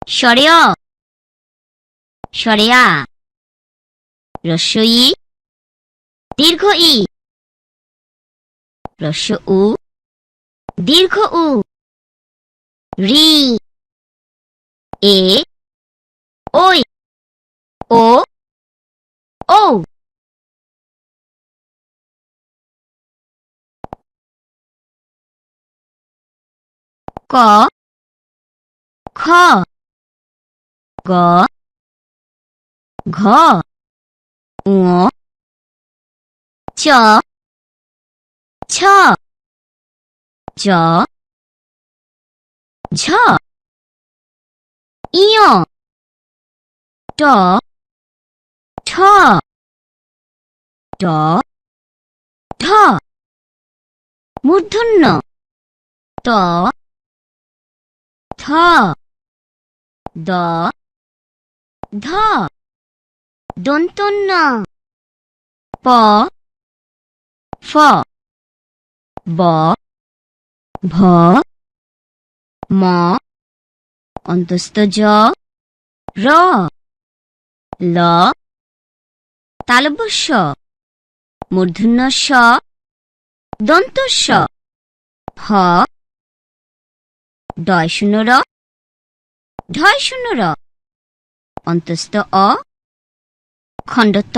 স্বরে অ, স্বরে আ, হ্রস্ব ই, দীর্ঘ ই, হ্রস্ব উ, দীর্ঘ উ, রি, এ, ওই, ও, ও। ক, খ, গ, ঘ, ঙ, চ, ছ, জ, ঝ, ইয়, ট, ঠ, ড, ঢ। মূর্ধন্য ত, থ, দ, ধ। দন্তন্য প, ফ, ব, ভ, ম, অন্তস্থ জ, র, ল, তালব্য শ, মূর্ধন্য ষ, দন্ত স, হ, ডয় শূন্য র, ঢয় শূন্য র, অন্তস্থ অ, খণ্ড ত,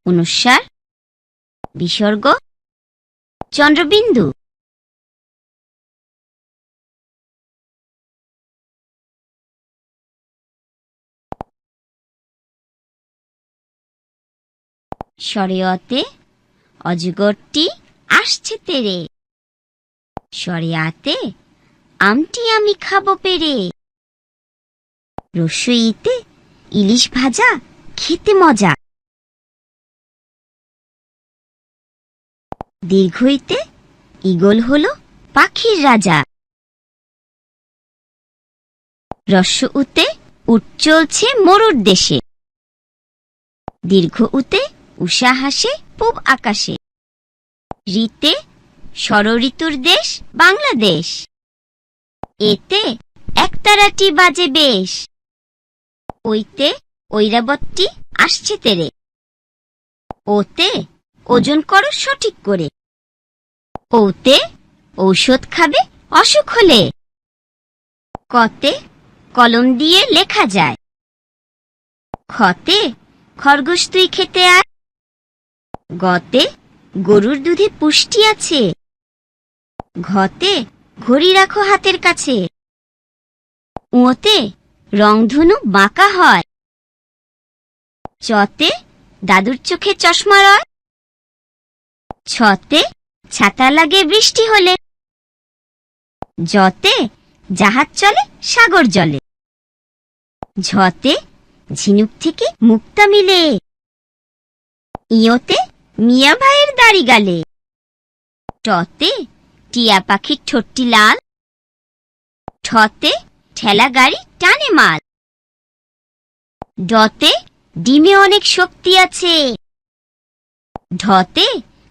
অনুস্বার, বিসর্গ, চন্দ্রবিন্দু। স্বরে অতে অজগরটি আসছে তেরে, স্বরে আতে আমটি আমি খাবো পেরে, হ্রস্ব ইতে ইলিশ ভাজা খেতে মজা, দীর্ঘ ইতে ঈগল হলো পাখির রাজা, হ্রস্ব উতে উট চলছে মরুর দেশে, দীর্ঘ উতে উষা হাসে পূব আকাশে, ঋতে ষড়ঋতুর দেশ বাংলাদেশ, এতে একতারাটি বাজে বেশ, ওইতে ঐরাবতটি আসছে তেরে, ওতে ওজন করো সঠিক করে, ওতে ঔষধ খাবে অসুখ হলে, কতে কলম দিয়ে লেখা যায়, খতে খরগোশ তুই খেতে আয়, গতে গরুর দুধে পুষ্টি আছে, ঘতে ঘড়ি রাখো হাতের কাছে, উঁতে রংধনু বাঁকা হয়, চতে দাদুর চোখে চশমা রয়, ছতে ছাতা লাগে বৃষ্টি হলে, জতে জাহাজ চলে সাগর জলে, ঝতে ঝিনুক থেকে মুক্তা মিলে, ইয়তে মিয়া ভাইয়ের দাড়ি গালে, টতে টিয়া পাখির ঠোঁটটি লাল, ঠতে ঠেলা গাড়ি টানে মাল, ডতে ডিমে অনেক শক্তি আছে, ঢতে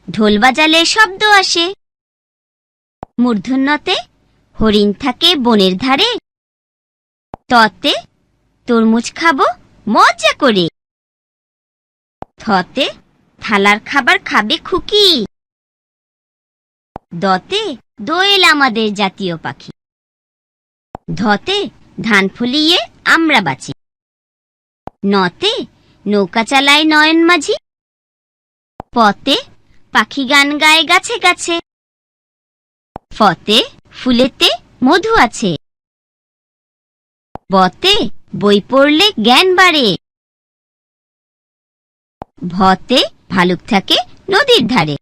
ঢোল বাজালে শব্দ আসে, মূর্ধন্যতে হরিণ থাকে বনের ধারে, ততে তরমুজ খাবো মজা করে, থতে থালার খাবার খাবে খুকি, দতে দোয়েল আমাদের জাতীয় পাখি, ধতে ধান ফলিয়ে আমরা বাঁচি, নতে নৌকা চালায় নয়ন মাঝি, পতে পাখি গান গায় গাছে গাছে, ফতে ফুলেতে মধু আছে, বতে বই পড়লে জ্ঞান বাড়ে, ভতে ভালুক থাকে নদীর ধারে,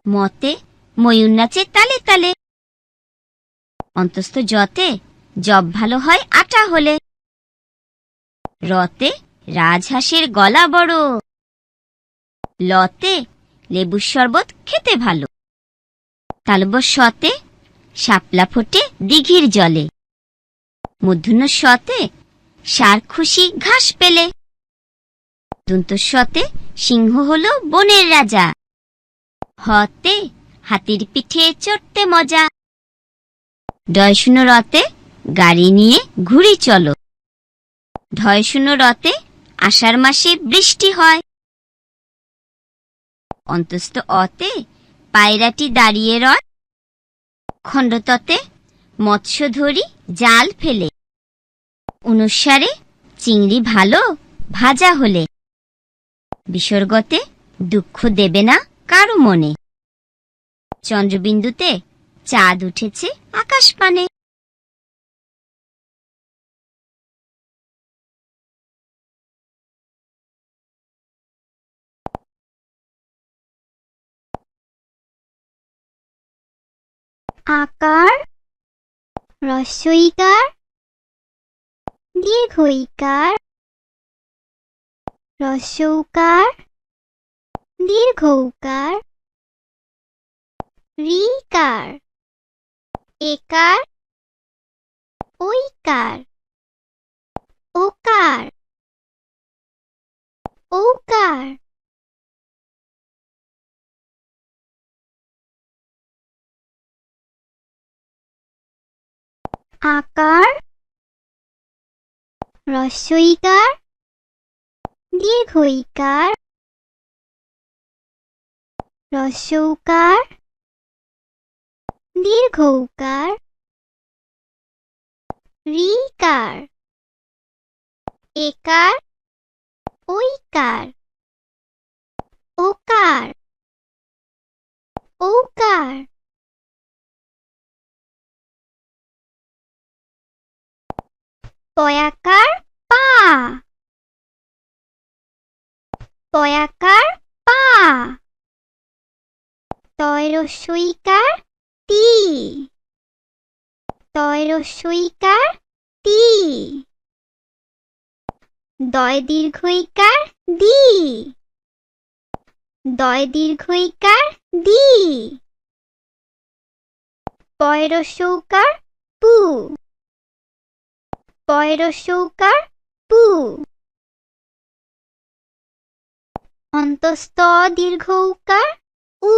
মতে ময়ূর নাচে তালে তালে, অন্তস্থ জতে জব ভালো হয় আটা হলে, রতে রাজহাঁসের গলা বড়, লতে লেবুর শরবত খেতে ভালো, তালব্য শতে শাপলা ফোটে দিঘির জলে, মূর্ধন্য শতে ষাঁড় খুশি ঘাস পেলে, দন্তস্বতে সিংহ হলো বনের রাজা, হতে হাতির পিঠে চড়তে মজা, ডয় শূন্য রতে গাড়ি নিয়ে ঘুরি চলো। ঢয়শূন্য রতে আষাঢ় মাসে বৃষ্টি হয়। অন্তস্থ অতে পায়রাটি দাঁড়িয়ে রয়। খণ্ডততে মৎস্য ধরি জাল ফেলে। অনুসারে চিংড়ি ভালো ভাজা হলে। বিসর্গতে দুঃখ দেবে না কারো মনে। চন্দ্রবিন্দুতে চাঁদ উঠেছে আকাশ পানে। আকার, হ্রস্বইকার, দীর্ঘইকার, হ্রস্বউকার, দীর্ঘউকার, ঋকার, একার, ঐকার, ওকার, ঔকার। আকার, হ্রস্বইকার, দীর্ঘইকার, হ্রস্বউকার, দীর্ঘউকার, ঋকার, একার, ঐকার, ওকার, ঔকার। পয়াকার পা, পয়াকার পা। তয় রস্বইকার তি, তয় রস্বইকার তি। দয় দীর্ঘইকার দি, দয় দীর্ঘইকার দি। পয় রস্বউকার পু, পয় রস্বউকার পু। অন্তস্থ দীর্ঘউকার উ,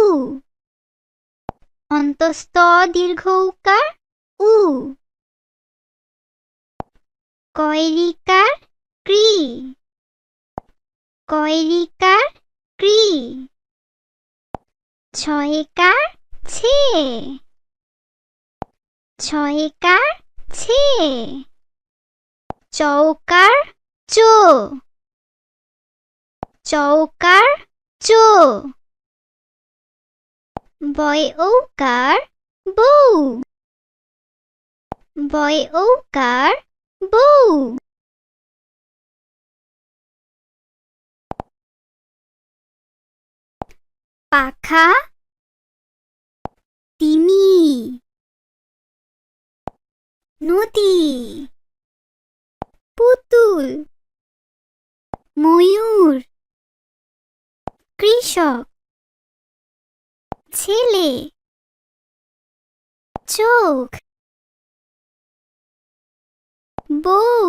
অন্তস্থ দীর্ঘউকার উ। কয়রিকার কৃ, কয়রিকার কৃ। ছয়কার ছে, ছয়কার ছে। চৌকার চো, চৌকার চো। বয় ঔকার বৌ, বয় ঔকার বৌ। পাখা, তিমি, নদী, পুতুল, ময়ূর, কৃষক, ছেলে, চোখ, বউ।